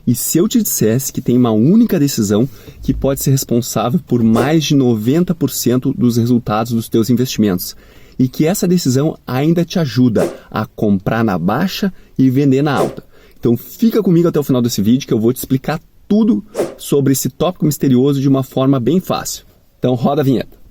E se eu te dissesse que tem uma única decisão que pode ser responsável por mais de 90% dos resultados dos teus investimentos, e que essa decisão ainda te ajuda a comprar na baixa e vender na alta. Então fica comigo até o final desse vídeo que eu vou te explicar tudo sobre esse tópico misterioso de uma forma bem fácil. Então roda a vinheta.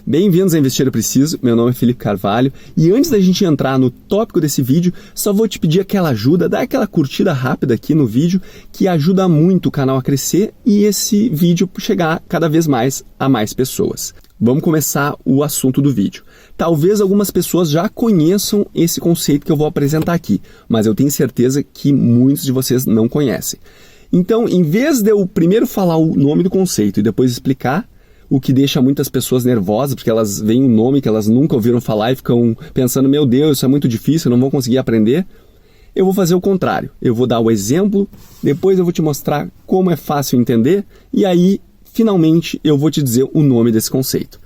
Bem-vindos a Investir Eu Preciso, meu nome é Felipe Carvalho e antes da gente entrar no tópico desse vídeo, só vou te pedir aquela ajuda, dá aquela curtida rápida aqui no vídeo que ajuda muito o canal a crescer e esse vídeo chegar cada vez mais a mais pessoas. Vamos começar o assunto do vídeo. Talvez algumas pessoas já conheçam esse conceito que eu vou apresentar aqui, mas eu tenho certeza que muitos de vocês não conhecem. Então, em vez de eu primeiro falar o nome do conceito e depois explicar, o que deixa muitas pessoas nervosas, porque elas veem um nome que elas nunca ouviram falar e ficam pensando, meu Deus, isso é muito difícil, eu não vou conseguir aprender. Eu vou fazer o contrário. Eu vou dar o exemplo, depois eu vou te mostrar como é fácil entender e aí, finalmente, eu vou te dizer o nome desse conceito.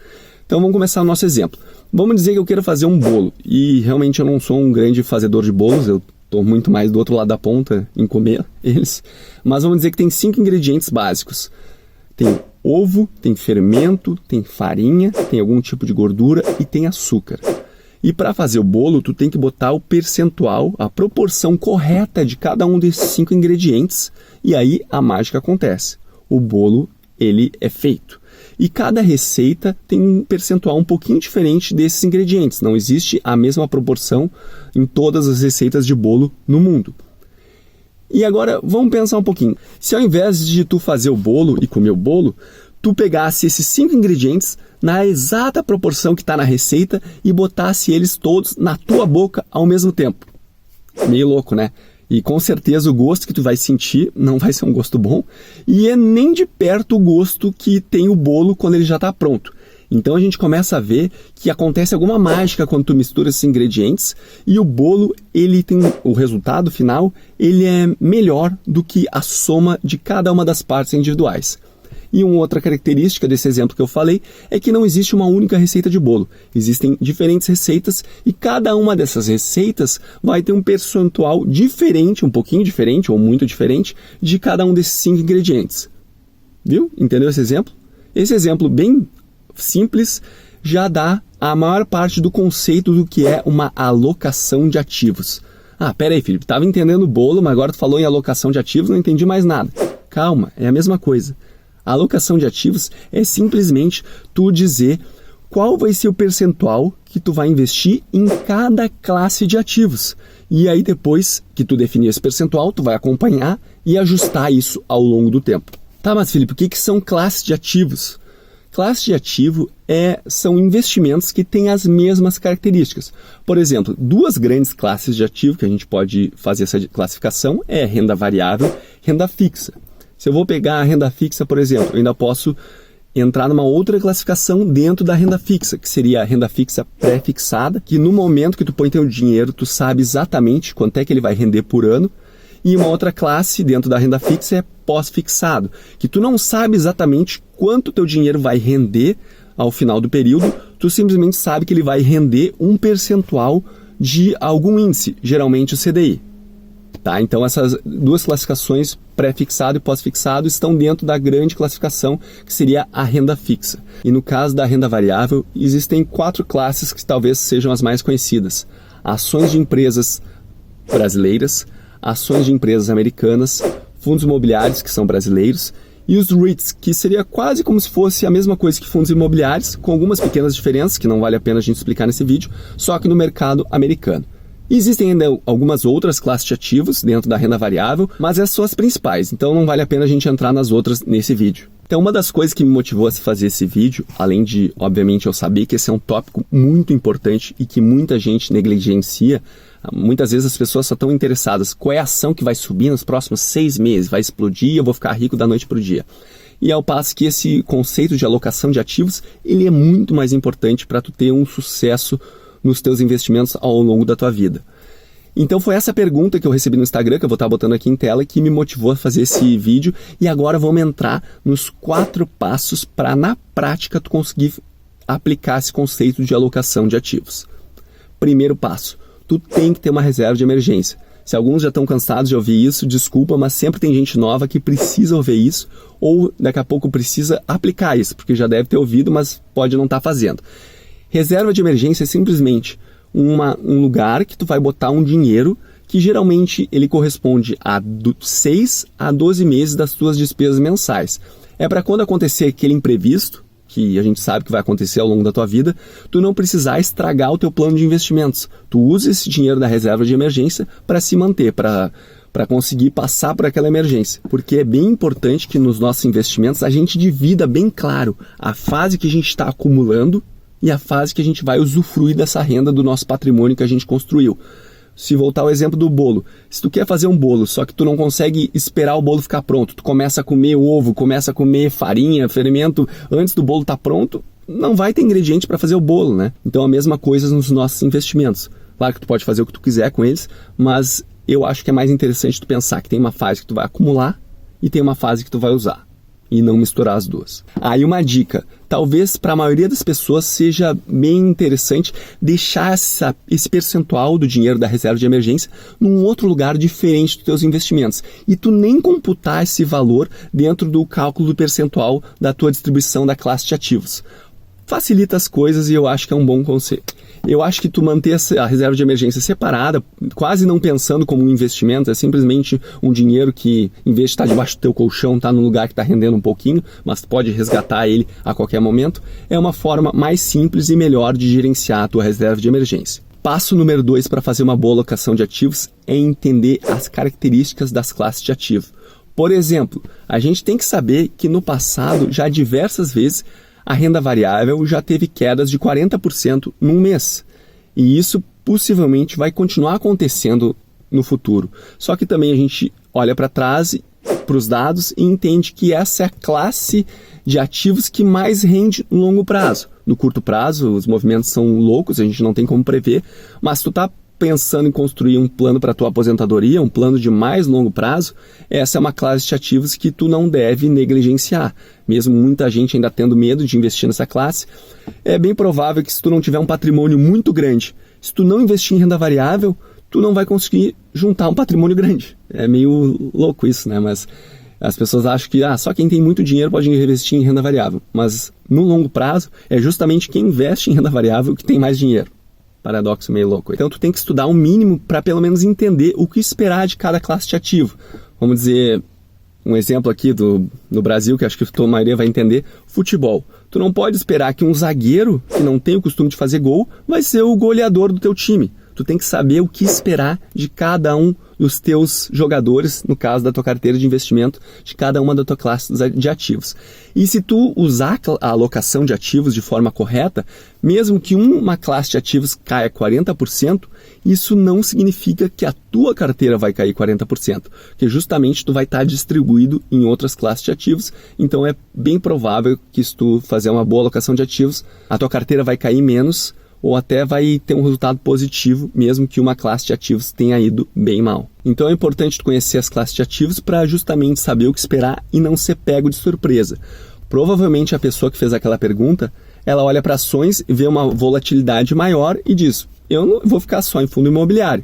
Então vamos começar o nosso exemplo. Vamos dizer que eu quero fazer um bolo e realmente eu não sou um grande fazedor de bolos, eu estou muito mais do outro lado da ponta em comer eles, mas vamos dizer que tem 5 ingredientes básicos. Tem ovo, tem fermento, tem farinha, tem algum tipo de gordura e tem açúcar. E para fazer o bolo, tu tem que botar o percentual, a proporção correta de cada um desses 5 ingredientes e aí a mágica acontece. O bolo, ele é feito. E cada receita tem um percentual um pouquinho diferente desses ingredientes. Não existe a mesma proporção em todas as receitas de bolo no mundo. E agora, vamos pensar um pouquinho. Se ao invés de tu fazer o bolo e comer o bolo, tu pegasse esses 5 ingredientes na exata proporção que está na receita e botasse eles todos na tua boca ao mesmo tempo. Meio louco, né? E com certeza o gosto que tu vai sentir não vai ser um gosto bom e é nem de perto o gosto que tem o bolo quando ele já está pronto. Então a gente começa a ver que acontece alguma mágica quando tu mistura esses ingredientes e o bolo, ele tem o resultado final, ele é melhor do que a soma de cada uma das partes individuais. E uma outra característica desse exemplo que eu falei é que não existe uma única receita de bolo. Existem diferentes receitas e cada uma dessas receitas vai ter um percentual diferente, um pouquinho diferente ou muito diferente, de cada um desses 5 ingredientes. Viu? Entendeu esse exemplo? Esse exemplo bem simples já dá a maior parte do conceito do que é uma alocação de ativos. Ah, pera aí, Felipe, estava entendendo o bolo, mas agora tu falou em alocação de ativos, não entendi mais nada. Calma, é a mesma coisa. A alocação de ativos é simplesmente tu dizer qual vai ser o percentual que tu vai investir em cada classe de ativos. E aí depois que tu definir esse percentual, tu vai acompanhar e ajustar isso ao longo do tempo. Tá, mas Felipe, o que são classes de ativos? Classe de ativo são investimentos que têm as mesmas características. Por exemplo, 2 grandes classes de ativo que a gente pode fazer essa classificação é renda variável e renda fixa. Se eu vou pegar a renda fixa, por exemplo, eu ainda posso entrar numa outra classificação dentro da renda fixa, que seria a renda fixa pré-fixada, que no momento que tu põe teu dinheiro, tu sabe exatamente quanto é que ele vai render por ano. E uma outra classe dentro da renda fixa é pós-fixado, que tu não sabe exatamente quanto teu dinheiro vai render ao final do período, tu simplesmente sabe que ele vai render um percentual de algum índice, geralmente o CDI. Tá? Então essas 2 classificações, pré-fixado e pós-fixado, estão dentro da grande classificação que seria a renda fixa. E no caso da renda variável, existem 4 classes que talvez sejam as mais conhecidas. Ações de empresas brasileiras, ações de empresas americanas, fundos imobiliários que são brasileiros e os REITs, que seria quase como se fosse a mesma coisa que fundos imobiliários, com algumas pequenas diferenças que não vale a pena a gente explicar nesse vídeo, só que no mercado americano. E existem ainda algumas outras classes de ativos dentro da renda variável, mas essas são as principais, então não vale a pena a gente entrar nas outras nesse vídeo. Então uma das coisas que me motivou a fazer esse vídeo, além de, obviamente, eu saber que esse é um tópico muito importante e que muita gente negligencia, muitas vezes as pessoas só estão interessadas qual é a ação que vai subir nos próximos 6 meses, vai explodir, eu vou ficar rico da noite para o dia. E ao passo que esse conceito de alocação de ativos, ele é muito mais importante para tu ter um sucesso nos teus investimentos ao longo da tua vida. Então foi essa pergunta que eu recebi no Instagram, que eu vou estar botando aqui em tela, que me motivou a fazer esse vídeo. E agora vamos entrar nos 4 passos para, na prática, tu conseguir aplicar esse conceito de alocação de ativos. Primeiro passo, tu tem que ter uma reserva de emergência. Se alguns já estão cansados de ouvir isso, desculpa, mas sempre tem gente nova que precisa ouvir isso ou daqui a pouco precisa aplicar isso, porque já deve ter ouvido, mas pode não estar fazendo. Reserva de emergência é simplesmente um lugar que tu vai botar um dinheiro que geralmente ele corresponde a 6 a 12 meses das tuas despesas mensais. É para quando acontecer aquele imprevisto, que a gente sabe que vai acontecer ao longo da tua vida, tu não precisar estragar o teu plano de investimentos. Tu usa esse dinheiro da reserva de emergência para se manter, para conseguir passar por aquela emergência. Porque é bem importante que nos nossos investimentos a gente divida bem claro a fase que a gente está acumulando e a fase que a gente vai usufruir dessa renda do nosso patrimônio que a gente construiu. Se voltar ao exemplo do bolo, se tu quer fazer um bolo, só que tu não consegue esperar o bolo ficar pronto, tu começa a comer ovo, começa a comer farinha, fermento, antes do bolo estar pronto, não vai ter ingrediente para fazer o bolo, né? Então a mesma coisa nos nossos investimentos. Claro que tu pode fazer o que tu quiser com eles, mas eu acho que é mais interessante tu pensar que tem uma fase que tu vai acumular e tem uma fase que tu vai usar. E não misturar as duas. Aí uma dica, talvez para a maioria das pessoas seja bem interessante deixar esse percentual do dinheiro da reserva de emergência num outro lugar diferente dos teus investimentos. E tu nem computar esse valor dentro do cálculo do percentual da tua distribuição da classe de ativos. Facilita as coisas e eu acho que é um bom conselho. Eu acho que tu manter a reserva de emergência separada, quase não pensando como um investimento, é simplesmente um dinheiro que, em vez de estar debaixo do teu colchão, está num lugar que está rendendo um pouquinho, mas tu pode resgatar ele a qualquer momento, é uma forma mais simples e melhor de gerenciar a tua reserva de emergência. Passo número 2 para fazer uma boa alocação de ativos é entender as características das classes de ativo. Por exemplo, a gente tem que saber que no passado, já diversas vezes, a renda variável já teve quedas de 40% num mês. E isso possivelmente vai continuar acontecendo no futuro. Só que também a gente olha para trás, para os dados, e entende que essa é a classe de ativos que mais rende no longo prazo. No curto prazo, os movimentos são loucos, a gente não tem como prever, mas tu está pensando em construir um plano para a tua aposentadoria, um plano de mais longo prazo, essa é uma classe de ativos que tu não deve negligenciar. Mesmo muita gente ainda tendo medo de investir nessa classe, é bem provável que se tu não tiver um patrimônio muito grande, se tu não investir em renda variável, tu não vai conseguir juntar um patrimônio grande. É meio louco isso, né? Mas as pessoas acham que só quem tem muito dinheiro pode investir em renda variável. Mas no longo prazo, é justamente quem investe em renda variável que tem mais dinheiro. Paradoxo meio louco. Então tu tem que estudar um mínimo para pelo menos entender o que esperar de cada classe de ativo. Vamos dizer, um exemplo aqui no Brasil, que acho que a maioria vai entender, futebol. Tu não pode esperar que um zagueiro, que não tem o costume de fazer gol, vai ser o goleador do teu time. Tu tem que saber o que esperar de cada um dos teus jogadores, no caso da tua carteira de investimento, de cada uma da tua classe de ativos. E se tu usar a alocação de ativos de forma correta, mesmo que uma classe de ativos caia 40%, isso não significa que a tua carteira vai cair 40%, porque justamente tu vai estar distribuído em outras classes de ativos, então é bem provável que se tu fazer uma boa alocação de ativos, a tua carteira vai cair menos, ou até vai ter um resultado positivo, mesmo que uma classe de ativos tenha ido bem mal. Então é importante tu conhecer as classes de ativos para justamente saber o que esperar e não ser pego de surpresa. Provavelmente a pessoa que fez aquela pergunta, ela olha para ações e vê uma volatilidade maior e diz, eu não vou ficar só em fundo imobiliário.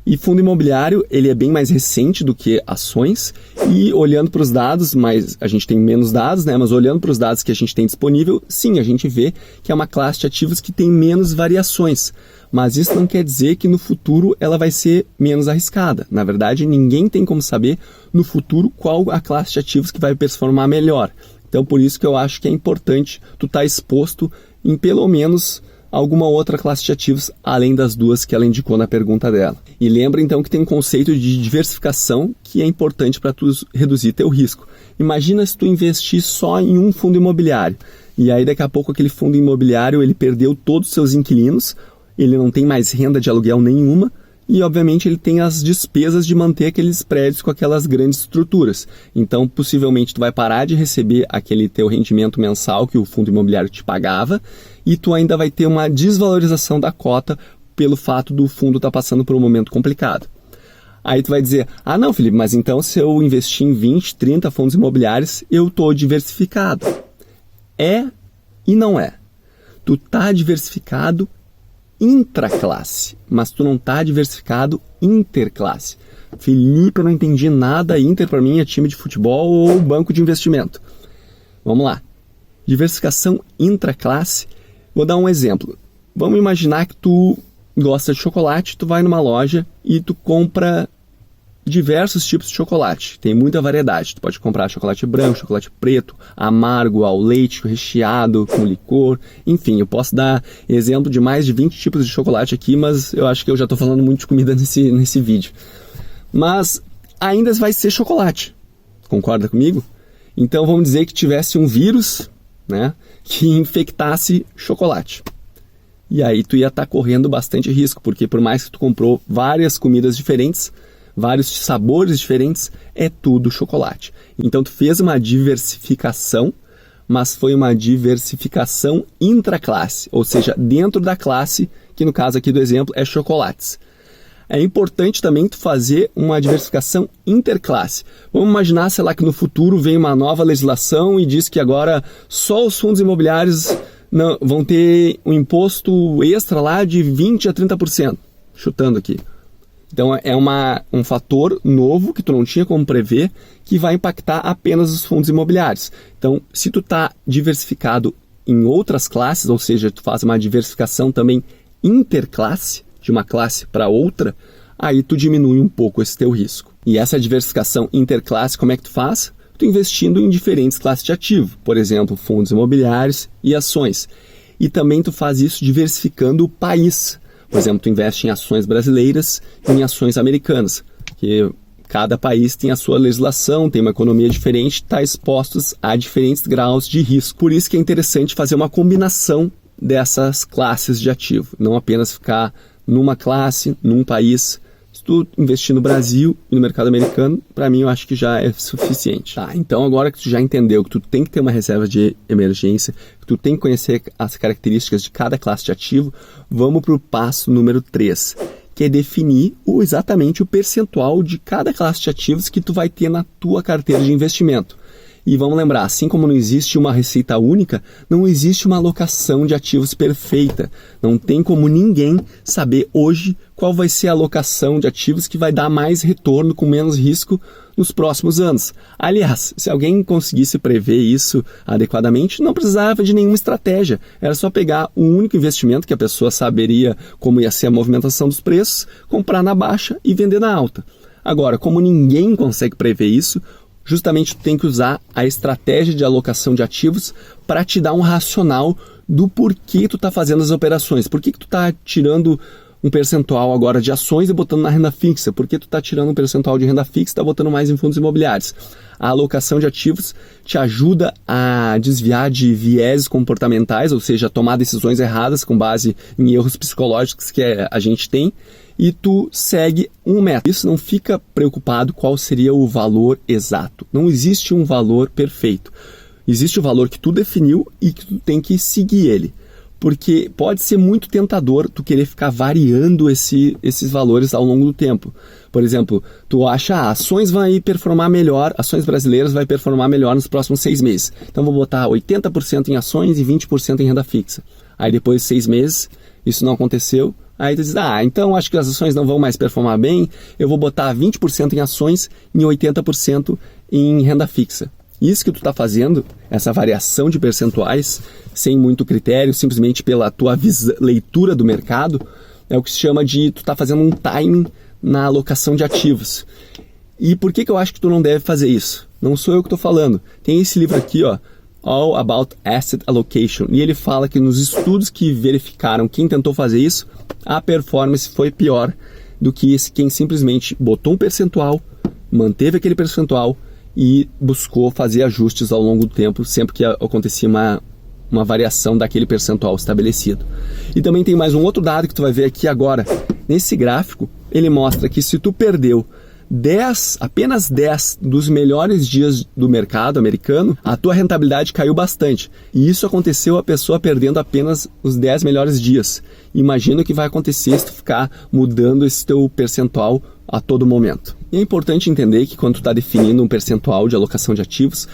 E fundo imobiliário, ele é bem mais recente do que ações e olhando para os dados, mas a gente tem menos dados, né? Mas olhando para os dados que a gente tem disponível, sim, a gente vê que é uma classe de ativos que tem menos variações. Mas isso não quer dizer que no futuro ela vai ser menos arriscada. Na verdade, ninguém tem como saber no futuro qual a classe de ativos que vai performar melhor. Então, por isso que eu acho que é importante tu estar exposto em pelo menos alguma outra classe de ativos, além das duas que ela indicou na pergunta dela. E lembra então que tem um conceito de diversificação que é importante para tu reduzir teu risco. Imagina se tu investir só em um fundo imobiliário, e aí daqui a pouco aquele fundo imobiliário ele perdeu todos os seus inquilinos, ele não tem mais renda de aluguel nenhuma, e obviamente ele tem as despesas de manter aqueles prédios com aquelas grandes estruturas. Então possivelmente tu vai parar de receber aquele teu rendimento mensal que o fundo imobiliário te pagava e tu ainda vai ter uma desvalorização da cota pelo fato do fundo estar passando por um momento complicado. Aí tu vai dizer, não Felipe, mas então se eu investir em 20, 30 fundos imobiliários, eu estou diversificado. É e não é. Tu está diversificado intraclasse, mas tu não está diversificado interclasse. Felipe, eu não entendi nada. Inter para mim é time de futebol ou banco de investimento. Vamos lá. Diversificação intraclasse. Vou dar um exemplo. Vamos imaginar que tu gosta de chocolate, tu vai numa loja e tu compra diversos tipos de chocolate. Tem muita variedade. Tu pode comprar chocolate branco, chocolate preto, amargo, ao leite, recheado, com licor. Enfim, eu posso dar exemplo de mais de 20 tipos de chocolate aqui, mas eu acho que eu já estou falando muito de comida nesse vídeo. Mas ainda vai ser chocolate. Concorda comigo? Então vamos dizer que tivesse um vírus, né, que infectasse chocolate. E aí tu ia estar correndo bastante risco, porque por mais que tu comprou várias comidas diferentes, vários sabores diferentes, é tudo chocolate. Então tu fez uma diversificação, mas foi uma diversificação intraclasse, ou seja, dentro da classe, que no caso aqui do exemplo é chocolates. É importante também tu fazer uma diversificação interclasse. Vamos imaginar, sei lá, que no futuro vem uma nova legislação e diz que agora só os fundos imobiliários vão ter um imposto extra lá de 20% a 30%, chutando aqui. Então é um fator novo que tu não tinha como prever, que vai impactar apenas os fundos imobiliários. Então, se tu está diversificado em outras classes, ou seja, tu faz uma diversificação também interclasse, de uma classe para outra, aí tu diminui um pouco esse teu risco. E essa diversificação interclasse, como é que tu faz? Tu investindo em diferentes classes de ativo, por exemplo, fundos imobiliários e ações. E também tu faz isso diversificando o país. Por exemplo, tu investe em ações brasileiras e em ações americanas, que cada país tem a sua legislação, tem uma economia diferente, está expostos a diferentes graus de risco. Por isso que é interessante fazer uma combinação dessas classes de ativo, não apenas ficar numa classe, num país. Se tu investir no Brasil e no mercado americano, para mim eu acho que já é suficiente. Tá, então agora que tu já entendeu que tu tem que ter uma reserva de emergência, que tu tem que conhecer as características de cada classe de ativo, vamos para o passo número 3, que é definir exatamente o percentual de cada classe de ativos que tu vai ter na tua carteira de investimento. E vamos lembrar, assim como não existe uma receita única, não existe uma alocação de ativos perfeita. Não tem como ninguém saber hoje qual vai ser a alocação de ativos que vai dar mais retorno com menos risco nos próximos anos. Aliás, se alguém conseguisse prever isso adequadamente, não precisava de nenhuma estratégia. Era só pegar um único investimento que a pessoa saberia como ia ser a movimentação dos preços, comprar na baixa e vender na alta. Agora, como ninguém consegue prever isso, justamente tu tem que usar a estratégia de alocação de ativos para te dar um racional do porquê tu está fazendo as operações. Por que tu está tirando um percentual agora de ações e botando na renda fixa? Por que tu está tirando um percentual de renda fixa e está botando mais em fundos imobiliários? A alocação de ativos te ajuda a desviar de vieses comportamentais, ou seja, a tomar decisões erradas com base em erros psicológicos que a gente tem, e tu segue um método. Isso, não fica preocupado qual seria o valor exato. Não existe um valor perfeito. Existe o valor que tu definiu e que tu tem que seguir ele. Porque pode ser muito tentador tu querer ficar variando esses valores ao longo do tempo. Por exemplo, tu acha ações vão performar melhor, ações brasileiras vai performar melhor nos próximos 6 meses. Então vou botar 80% em ações e 20% em renda fixa. Aí depois de 6 meses, isso não aconteceu. Aí tu diz, então acho que as ações não vão mais performar bem, eu vou botar 20% em ações e 80% em renda fixa. Isso que tu está fazendo, essa variação de percentuais, sem muito critério, simplesmente pela tua leitura do mercado, é o que se chama de tu tá fazendo um timing na alocação de ativos. E por que eu acho que tu não deve fazer isso? Não sou eu que estou falando. Tem esse livro aqui, ó, All About Asset Allocation, e ele fala que nos estudos que verificaram quem tentou fazer isso, a performance foi pior do que quem simplesmente botou um percentual, manteve aquele percentual e buscou fazer ajustes ao longo do tempo, sempre que acontecia uma variação daquele percentual estabelecido. E também tem mais um outro dado que tu vai ver aqui agora. Nesse gráfico, ele mostra que se tu perdeu apenas 10 dos melhores dias do mercado americano, a tua rentabilidade caiu bastante. E isso aconteceu a pessoa perdendo apenas os 10 melhores dias. Imagina o que vai acontecer se tu ficar mudando esse teu percentual a todo momento. E é importante entender que quando tu está definindo um percentual de alocação de ativos,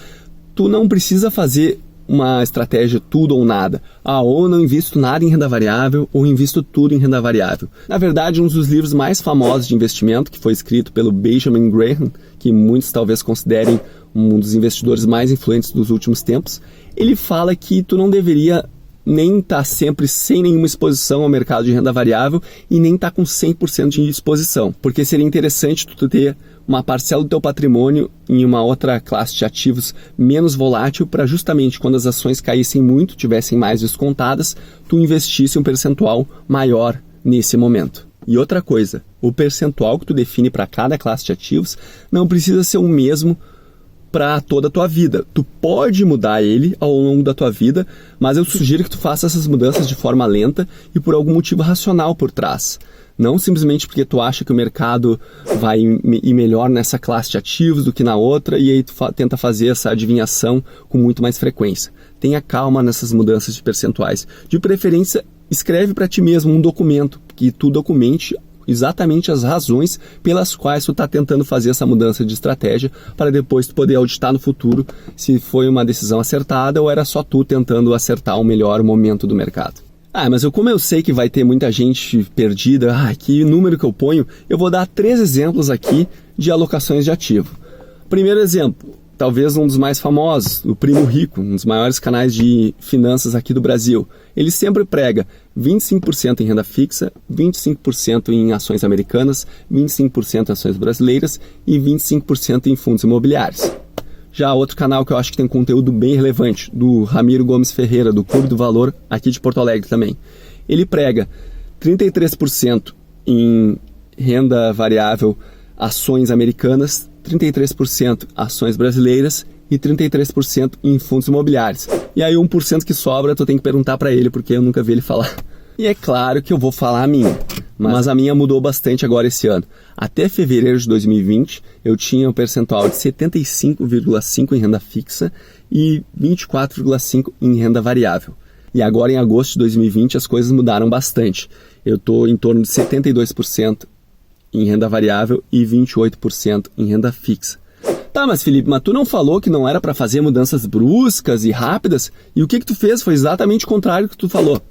tu não precisa fazer uma estratégia tudo ou nada. Ou eu não invisto nada em renda variável, ou invisto tudo em renda variável. Na verdade, um dos livros mais famosos de investimento, que foi escrito pelo Benjamin Graham, que muitos talvez considerem um dos investidores mais influentes dos últimos tempos, ele fala que tu não deveria nem estar sempre sem nenhuma exposição ao mercado de renda variável e nem estar com 100% de exposição, porque seria interessante tu ter uma parcela do teu patrimônio em uma outra classe de ativos menos volátil para justamente quando as ações caíssem muito, tivessem mais descontadas, tu investisse um percentual maior nesse momento. E outra coisa, o percentual que tu define para cada classe de ativos não precisa ser o mesmo para toda a tua vida. Tu pode mudar ele ao longo da tua vida, mas eu sugiro que tu faça essas mudanças de forma lenta e por algum motivo racional por trás. Não simplesmente porque tu acha que o mercado vai ir melhor nessa classe de ativos do que na outra e aí tu tenta fazer essa adivinhação com muito mais frequência. Tenha calma nessas mudanças de percentuais. De preferência, escreve para ti mesmo um documento que tu documente exatamente as razões pelas quais tu está tentando fazer essa mudança de estratégia para depois tu poder auditar no futuro se foi uma decisão acertada ou era só tu tentando acertar o melhor momento do mercado. Mas como eu sei que vai ter muita gente perdida, que número que eu ponho, eu vou dar 3 exemplos aqui de alocações de ativo. Primeiro exemplo, talvez um dos mais famosos, o Primo Rico, um dos maiores canais de finanças aqui do Brasil. Ele sempre prega 25% em renda fixa, 25% em ações americanas, 25% em ações brasileiras e 25% em fundos imobiliários. Já outro canal que eu acho que tem conteúdo bem relevante, do Ramiro Gomes Ferreira, do Clube do Valor, aqui de Porto Alegre também. Ele prega 33% em renda variável, ações americanas, 33% ações brasileiras e 33% em fundos imobiliários. E aí 1% que sobra, tu tem que perguntar para ele, porque eu nunca vi ele falar. E é claro que eu vou falar a minha, mas a minha mudou bastante agora esse ano. Até fevereiro de 2020, eu tinha um percentual de 75,5% em renda fixa e 24,5% em renda variável. E agora em agosto de 2020 as coisas mudaram bastante. Eu estou em torno de 72% em renda variável e 28% em renda fixa. Tá, mas Felipe, tu não falou que não era para fazer mudanças bruscas e rápidas? E o que tu fez? Foi exatamente o contrário que tu falou.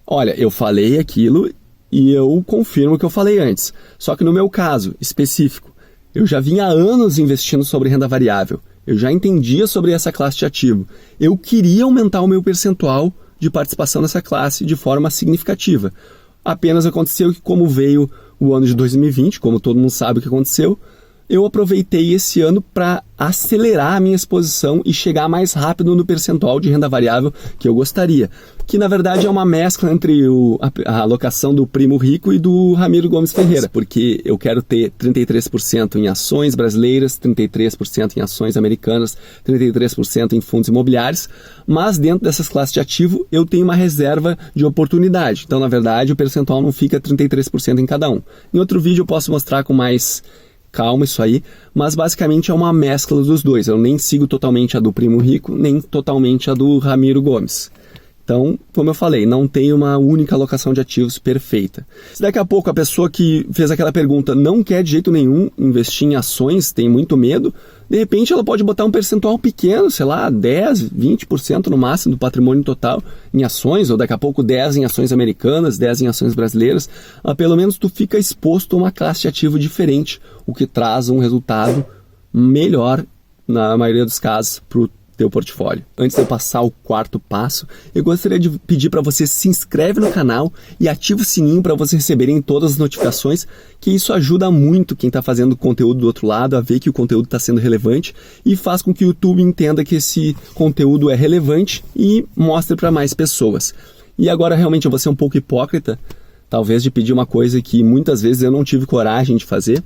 Olha, eu falei aquilo e eu confirmo o que eu falei antes. Só que no meu caso específico, eu já vinha há anos investindo sobre renda variável. Eu já entendia sobre essa classe de ativo. Eu queria aumentar o meu percentual de participação nessa classe de forma significativa. Apenas aconteceu que, como veio o ano de 2020, como todo mundo sabe o que aconteceu, eu aproveitei esse ano para acelerar a minha exposição e chegar mais rápido no percentual de renda variável que eu gostaria. Que na verdade é uma mescla entre a alocação do Primo Rico e do Ramiro Gomes Ferreira, porque eu quero ter 33% em ações brasileiras, 33% em ações americanas, 33% em fundos imobiliários, mas dentro dessas classes de ativo eu tenho uma reserva de oportunidade. Então, na verdade, o percentual não fica 33% em cada um. Em outro vídeo eu posso mostrar com mais calma isso aí, mas basicamente é uma mescla dos dois. Eu nem sigo totalmente a do Primo Rico, nem totalmente a do Ramiro Gomes. Então, como eu falei, não tem uma única alocação de ativos perfeita. Se daqui a pouco a pessoa que fez aquela pergunta não quer de jeito nenhum investir em ações, tem muito medo, de repente ela pode botar um percentual pequeno, sei lá, 10%, 20% no máximo do patrimônio total em ações, ou daqui a pouco 10% em ações americanas, 10% em ações brasileiras. Mas pelo menos tu fica exposto a uma classe de ativo diferente, o que traz um resultado melhor, na maioria dos casos, para o teu portfólio. Antes de eu passar o 4º passo, eu gostaria de pedir para você se inscreve no canal e ativa o sininho para vocês receberem todas as notificações, que isso ajuda muito quem está fazendo conteúdo do outro lado a ver que o conteúdo está sendo relevante e faz com que o YouTube entenda que esse conteúdo é relevante e mostre para mais pessoas. E agora realmente eu vou ser um pouco hipócrita, talvez de pedir uma coisa que muitas vezes eu não tive coragem de fazer,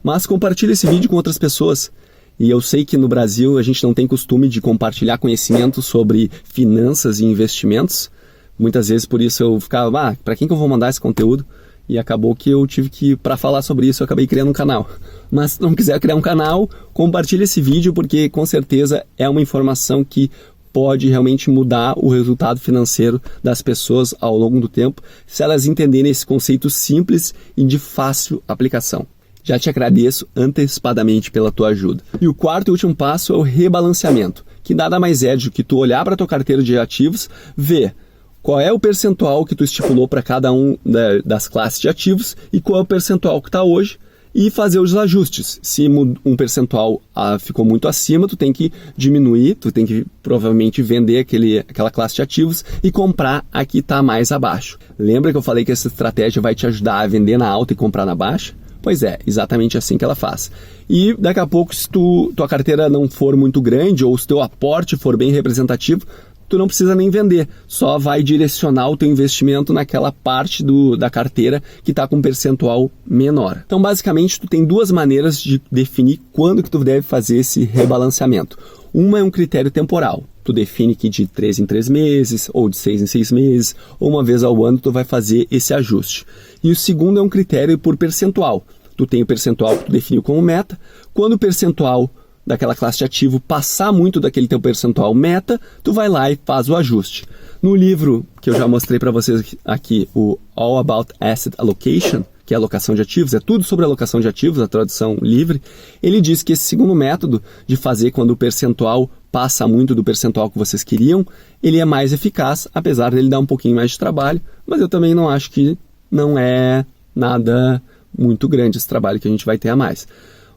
mas compartilhe esse vídeo com outras pessoas. E eu sei que no Brasil a gente não tem costume de compartilhar conhecimento sobre finanças e investimentos. Muitas vezes por isso eu ficava, para quem que eu vou mandar esse conteúdo? E acabou que eu tive que, para falar sobre isso, eu acabei criando um canal. Mas se não quiser criar um canal, compartilhe esse vídeo, porque com certeza é uma informação que pode realmente mudar o resultado financeiro das pessoas ao longo do tempo, se elas entenderem esse conceito simples e de fácil aplicação. Já te agradeço antecipadamente pela tua ajuda. E o 4º e último passo é o rebalanceamento, que nada mais é do que tu olhar para a tua carteira de ativos, ver qual é o percentual que tu estipulou para cada um das classes de ativos e qual é o percentual que está hoje e fazer os ajustes. Se um percentual ficou muito acima, tu tem que diminuir, tu tem que provavelmente vender aquela classe de ativos e comprar a que está mais abaixo. Lembra que eu falei que essa estratégia vai te ajudar a vender na alta e comprar na baixa? Pois é, exatamente assim que ela faz. E daqui a pouco, se tua carteira não for muito grande ou se teu aporte for bem representativo, tu não precisa nem vender, só vai direcionar o teu investimento naquela parte da carteira que está com um percentual menor. Então, basicamente, tu tem duas maneiras de definir quando que tu deve fazer esse rebalanceamento. Uma é um critério temporal. Tu define que de 3 em 3 meses, ou de 6 em 6 meses, ou uma vez ao ano tu vai fazer esse ajuste. E o segundo é um critério por percentual. Tu tem o percentual que tu definiu como meta. Quando o percentual daquela classe de ativo passar muito daquele teu percentual meta, tu vai lá e faz o ajuste. No livro que eu já mostrei para vocês aqui, o All About Asset Allocation, que é alocação de ativos, é tudo sobre alocação de ativos, a tradução livre, ele diz que esse segundo método de fazer quando o percentual passa muito do percentual que vocês queriam, ele é mais eficaz, apesar dele dar um pouquinho mais de trabalho, mas eu também não acho que não é nada muito grande esse trabalho que a gente vai ter a mais.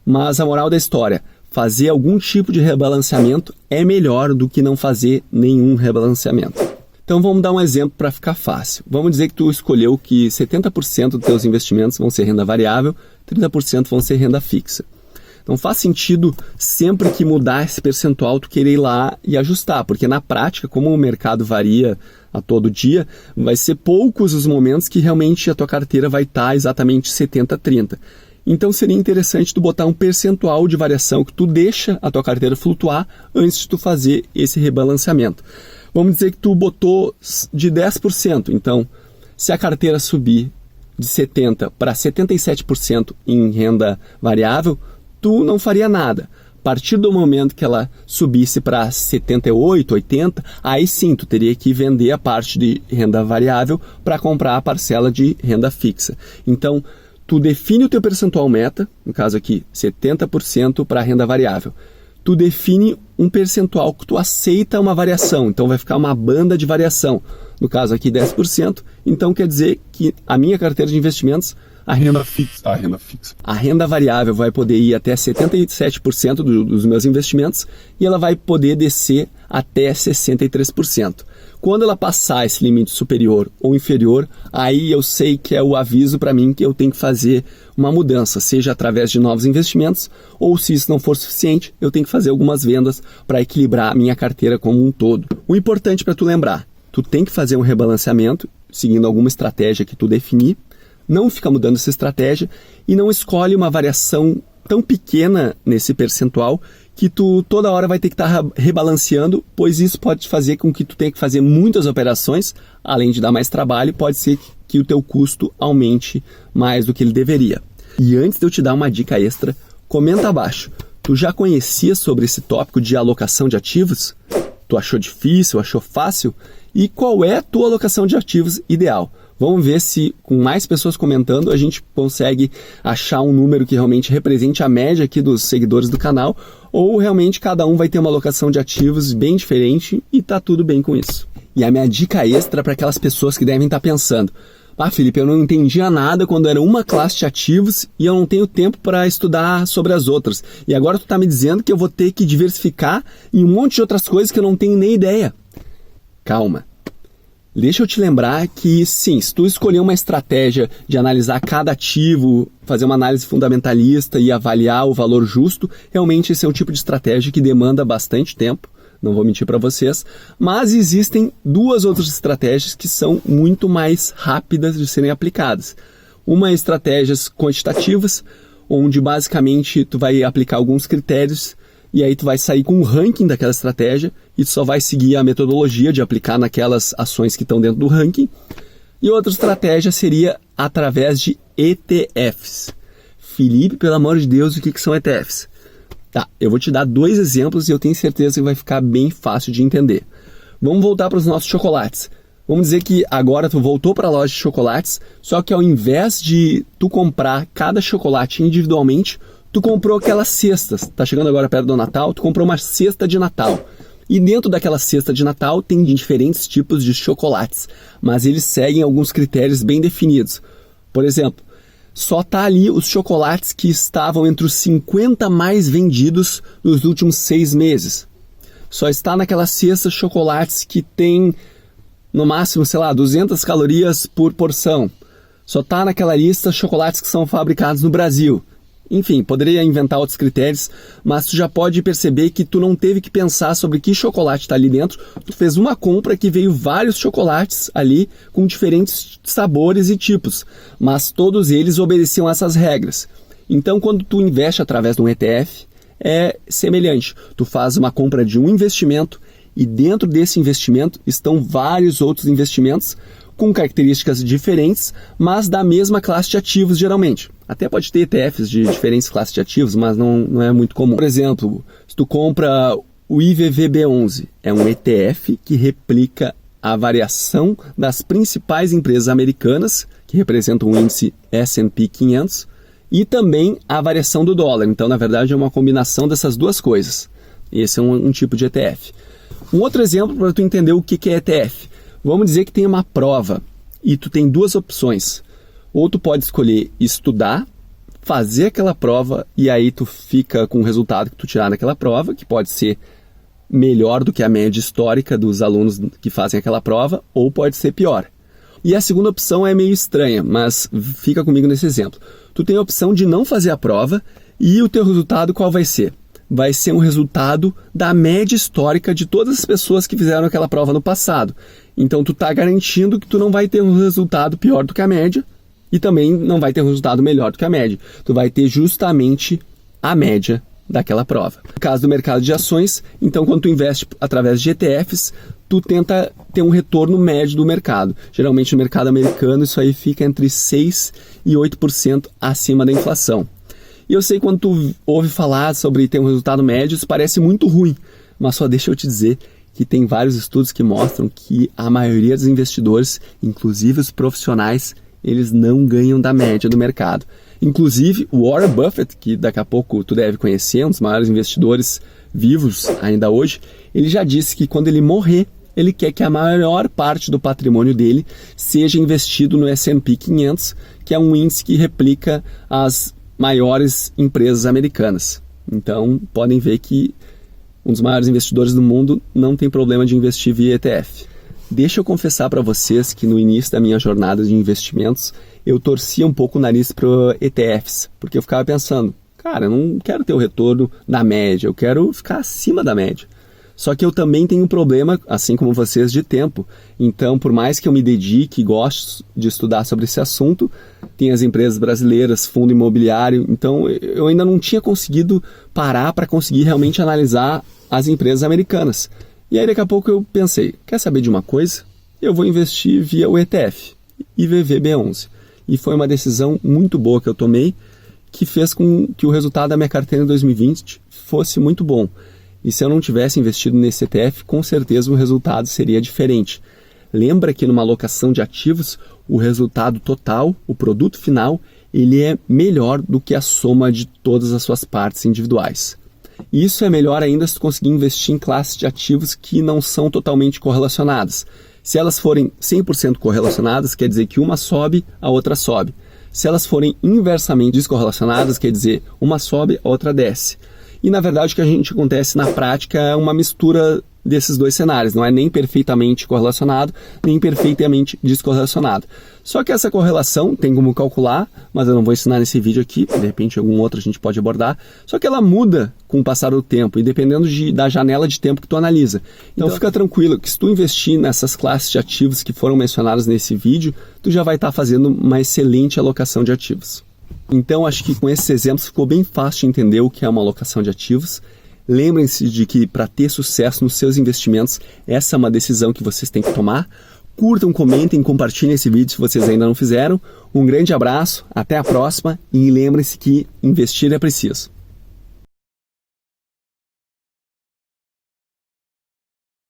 Mas a moral da história, fazer algum tipo de rebalanceamento é melhor do que não fazer nenhum rebalanceamento. Então vamos dar um exemplo para ficar fácil. Vamos dizer que tu escolheu que 70% dos teus investimentos vão ser renda variável, 30% vão ser renda fixa. Então faz sentido sempre que mudar esse percentual tu querer ir lá e ajustar, porque na prática, como o mercado varia a todo dia, vai ser poucos os momentos que realmente a tua carteira vai estar exatamente 70-30. Então seria interessante tu botar um percentual de variação que tu deixa a tua carteira flutuar antes de tu fazer esse rebalanceamento. Vamos dizer que tu botou de 10%, então se a carteira subir de 70% para 77% em renda variável, tu não faria nada. A partir do momento que ela subisse para 78%, 80%, aí sim tu teria que vender a parte de renda variável para comprar a parcela de renda fixa. Então, tu define o teu percentual meta, no caso aqui, 70% para renda variável. Tu define um percentual que tu aceita uma variação, então vai ficar uma banda de variação. No caso aqui, 10%, então quer dizer que a minha carteira de investimentos, a renda variável vai poder ir até 77% dos meus investimentos e ela vai poder descer até 63%. Quando ela passar esse limite superior ou inferior, aí eu sei que é o aviso para mim que eu tenho que fazer uma mudança, seja através de novos investimentos ou, se isso não for suficiente, eu tenho que fazer algumas vendas para equilibrar a minha carteira como um todo. O importante para tu lembrar, tu tem que fazer um rebalanceamento seguindo alguma estratégia que tu definir, não fica mudando essa estratégia e não escolhe uma variação tão pequena nesse percentual que tu toda hora vai ter que estar rebalanceando, pois isso pode fazer com que tu tenha que fazer muitas operações, além de dar mais trabalho, pode ser que o teu custo aumente mais do que ele deveria. E antes de eu te dar uma dica extra, comenta abaixo. Tu já conhecia sobre esse tópico de alocação de ativos? Tu achou difícil, achou fácil? E qual é a tua alocação de ativos ideal? Vamos ver se, com mais pessoas comentando, a gente consegue achar um número que realmente represente a média aqui dos seguidores do canal, ou realmente cada um vai ter uma alocação de ativos bem diferente e tá tudo bem com isso. E a minha dica extra para aquelas pessoas que devem estar pensando: ah, Felipe, eu não entendia nada quando era uma classe de ativos e eu não tenho tempo para estudar sobre as outras. E agora tu tá me dizendo que eu vou ter que diversificar em um monte de outras coisas que eu não tenho nem ideia. Calma. Deixa eu te lembrar que, sim, se tu escolher uma estratégia de analisar cada ativo, fazer uma análise fundamentalista e avaliar o valor justo, realmente esse é um tipo de estratégia que demanda bastante tempo, não vou mentir para vocês, mas existem duas outras estratégias que são muito mais rápidas de serem aplicadas. Uma é estratégias quantitativas, onde basicamente tu vai aplicar alguns critérios e aí tu vai sair com um ranking daquela estratégia e tu só vai seguir a metodologia de aplicar naquelas ações que estão dentro do ranking. E outra estratégia seria através de ETFs. Felipe, pelo amor de Deus, o que são ETFs? Tá, eu vou te dar 2 exemplos e eu tenho certeza que vai ficar bem fácil de entender. Vamos voltar para os nossos chocolates. Vamos dizer que agora tu voltou para a loja de chocolates, só que ao invés de tu comprar cada chocolate individualmente, tu comprou aquelas cestas. Tá chegando agora perto do Natal, tu comprou uma cesta de Natal. E dentro daquela cesta de Natal tem diferentes tipos de chocolates, mas eles seguem alguns critérios bem definidos. Por exemplo, só está ali os chocolates que estavam entre os 50 mais vendidos nos últimos 6 meses. Só está naquela cesta chocolates que tem, no máximo, 200 calorias por porção. Só está naquela lista chocolates que são fabricados no Brasil. Enfim, poderia inventar outros critérios, mas tu já pode perceber que tu não teve que pensar sobre que chocolate está ali dentro. Tu fez uma compra que veio vários chocolates ali com diferentes sabores e tipos, mas todos eles obedeciam essas regras. Então, quando tu investe através de um ETF, é semelhante. Tu faz uma compra de um investimento e dentro desse investimento estão vários outros investimentos com características diferentes, mas da mesma classe de ativos geralmente. Até pode ter ETFs de diferentes classes de ativos, mas não é muito comum. Por exemplo, se tu compra o IVVB11, é um ETF que replica a variação das principais empresas americanas, que representam o índice S&P 500, e também a variação do dólar. Então, na verdade, é uma combinação dessas duas coisas. Esse é um tipo de ETF. Um outro exemplo para tu entender o que é ETF. Vamos dizer que tem uma prova e tu tem duas opções. Ou tu pode escolher estudar, fazer aquela prova e aí tu fica com o resultado que tu tirar naquela prova, que pode ser melhor do que a média histórica dos alunos que fazem aquela prova, ou pode ser pior. E a segunda opção é meio estranha, mas fica comigo nesse exemplo. Tu tem a opção de não fazer a prova e o teu resultado qual vai ser? Vai ser um resultado da média histórica de todas as pessoas que fizeram aquela prova no passado. Então tu está garantindo que tu não vai ter um resultado pior do que a média e também não vai ter um resultado melhor do que a média. Tu vai ter justamente a média daquela prova. No caso do mercado de ações, então quando tu investe através de ETFs, tu tenta ter um retorno médio do mercado. Geralmente no mercado americano isso aí fica entre 6% e 8% acima da inflação. E eu sei quando tu ouve falar sobre ter um resultado médio, isso parece muito ruim, mas só deixa eu te dizer que tem vários estudos que mostram que a maioria dos investidores, inclusive os profissionais, eles não ganham da média do mercado. Inclusive o Warren Buffett, que daqui a pouco tu deve conhecer, um dos maiores investidores vivos ainda hoje, ele já disse que quando ele morrer, ele quer que a maior parte do patrimônio dele seja investido no S&P 500, que é um índice que replica as maiores empresas americanas. Então, podem ver que um dos maiores investidores do mundo não tem problema de investir via ETF. Deixa eu confessar para vocês que no início da minha jornada de investimentos, eu torcia um pouco o nariz para ETFs, porque eu ficava pensando, cara, eu não quero ter o retorno da média, eu quero ficar acima da média. Só que eu também tenho um problema, assim como vocês, de tempo. Então, por mais que eu me dedique e goste de estudar sobre esse assunto, tem as empresas brasileiras, fundo imobiliário, então eu ainda não tinha conseguido parar para conseguir realmente analisar as empresas americanas. E aí daqui a pouco eu pensei, quer saber de uma coisa? Eu vou investir via o ETF, IVVB11. E foi uma decisão muito boa que eu tomei, que fez com que o resultado da minha carteira em 2020 fosse muito bom. E se eu não tivesse investido nesse ETF, com certeza o resultado seria diferente. Lembra que numa alocação de ativos, o resultado total, o produto final, ele é melhor do que a soma de todas as suas partes individuais. E isso é melhor ainda se tu conseguir investir em classes de ativos que não são totalmente correlacionadas. Se elas forem 100% correlacionadas, quer dizer que uma sobe, a outra sobe. Se elas forem inversamente descorrelacionadas, quer dizer uma sobe, a outra desce. E na verdade o que a gente acontece na prática é uma mistura desses dois cenários, não é nem perfeitamente correlacionado, nem perfeitamente descorrelacionado. Só que essa correlação tem como calcular, mas eu não vou ensinar nesse vídeo aqui, de repente algum outro a gente pode abordar, só que ela muda com o passar do tempo e dependendo da janela de tempo que tu analisa. Então fica tranquilo que se tu investir nessas classes de ativos que foram mencionadas nesse vídeo, tu já vai estar fazendo uma excelente alocação de ativos. Então acho que com esses exemplos ficou bem fácil de entender o que é uma alocação de ativos. Lembrem-se de que para ter sucesso nos seus investimentos, essa é uma decisão que vocês têm que tomar. Curtam, comentem, compartilhem esse vídeo se vocês ainda não fizeram. Um grande abraço, até a próxima e lembrem-se que investir é preciso.